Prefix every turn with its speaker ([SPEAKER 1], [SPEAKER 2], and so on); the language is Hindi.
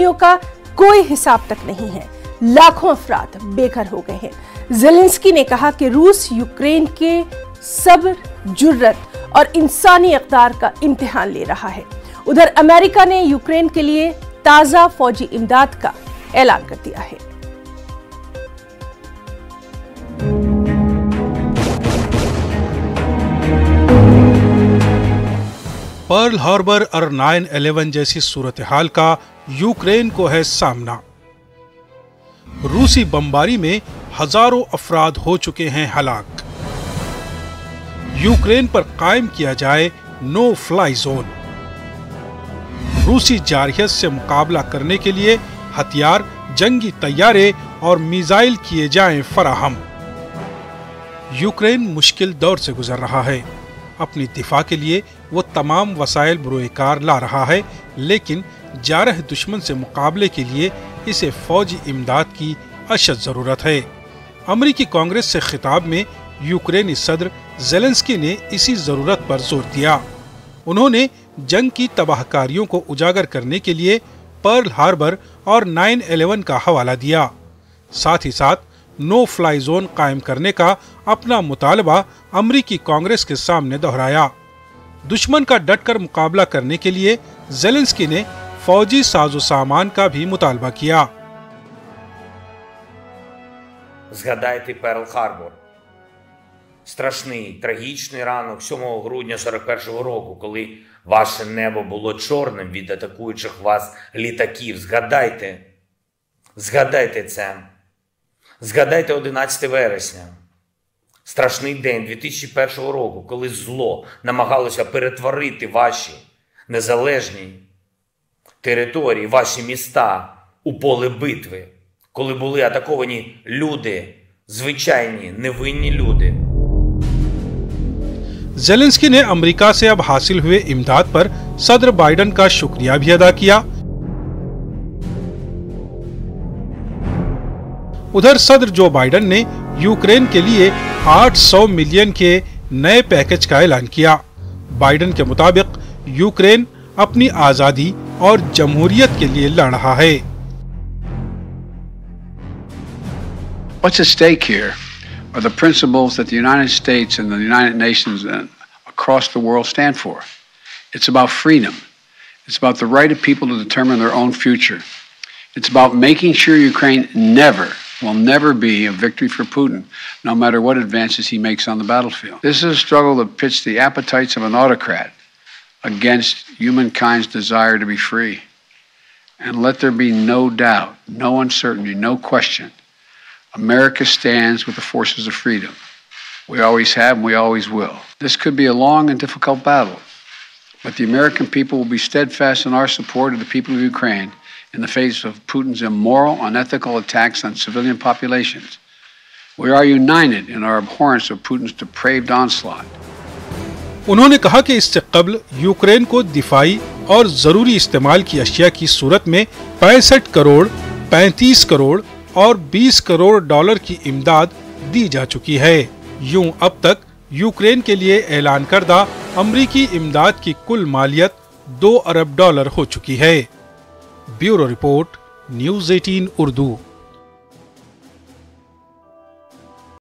[SPEAKER 1] कुर्बानियों का कोई हिसाब तक नहीं है। लाखों अफराद बेघर हो गए हैं। ज़ेलेंस्की ने कहा कि रूस यूक्रेन के सब्र, जुर्रत और इंसानी इक़दार का इम्तिहान ले रहा है। उधर अमेरिका ने यूक्रेन के लिए ताज़ा फौजी इमदाद का ऐलान कर दिया है।
[SPEAKER 2] पर्ल हार्बर और 9/11 जैसी सूरत हाल का यूक्रेन को है सामना। रूसी बमबारी में हजारों अफराद हो चुके हैं हलाक। यूक्रेन पर कायम किया जाए नो फ्लाई जोन। रूसी जारहियत से मुकाबला करने के लिए हथियार, जंगी तैयारे और मिसाइल किए जाएं फराहम। यूक्रेन मुश्किल दौर से गुजर रहा है। अपनी दिफा के लिए वो तमाम वसाइल बुरोकार ला रहा है, लेकिन जारह दुश्मन से मुकाबले के लिए इसे फौजी इमदाद की अशद जरूरत है। अमरीकी कांग्रेस से खिताब में यूक्रेनी सदर ज़ेलेंस्की ने इसी जरूरत पर जोर दिया। उन्होंने जंग की तबाहकारियों को उजागर करने के लिए पर्ल हार्बर और 9/11 का हवाला दिया। साथ ही साथ नो फ्लाई जोन कायम करने का अपना मुतालबा अमरीकी कांग्रेस के सामने दोहराया। दुश्मन का डटकर मुकाबला करने के लिए ज़ेलेंस्की ने फौजी साजो सामान का भी मुतालबा किया।
[SPEAKER 3] Згадайте Перл-Харбор. Страшний, трагічний ранок 7 грудня 41-го року, коли ваше небо було чорним від атакуючих вас літаків. Згадайте це. Згадайте 11 вересня. Страшний день 2001 року, коли зло намагалося перетворити ваші незалежні території, ваші міста у поле битви. Коли були атаковані люди, звичайні, невинні люди.
[SPEAKER 2] ज़ेलेंस्की ने अमेरिका से अब हासिल हुए इमदाद पर सदर बाइडेन का शुक्रिया भी अदा किया। उधर सदर जो बाइडेन ने यूक्रेन के लिए 800 मिलियन के नए पैकेज का ऐलान किया। बाइडेन के मुताबिक यूक्रेन अपनी आजादी और जमहूरियत के लिए लड़ रहा है।
[SPEAKER 4] What's at stake here are the principles that the United States and the United Nations and across the world stand for. It's about freedom. It's about the right of people to determine their own future. It's about making sure Ukraine will never be a victory for Putin, no matter what advances he makes on the battlefield. This is a struggle that pits the appetites of an autocrat against humankind's desire to be free. And let there be no doubt, no uncertainty, no question. America stands with the forces of freedom. We always have and we always will. This could be a long and difficult battle, but the American people will be steadfast in our support of the people of Ukraine in the face of Putin's immoral, unethical attacks on civilian populations. We are united in our abhorrence of Putin's depraved onslaught.
[SPEAKER 2] उन्होंने कहा कि इससे कबल यूक्रेन को दिफाई और जरूरी इस्तेमाल की अशिया की सूरत में 65 करोड़, 35 करोड़ और 20 करोड़ डॉलर की इमदाद दी जा चुकी है। यूं अब तक यूक्रेन के लिए ऐलान करदा अमरीकी इमदाद की कुल मालियत $2 अरब हो चुकी है। Bureau report, news 18 Urdu.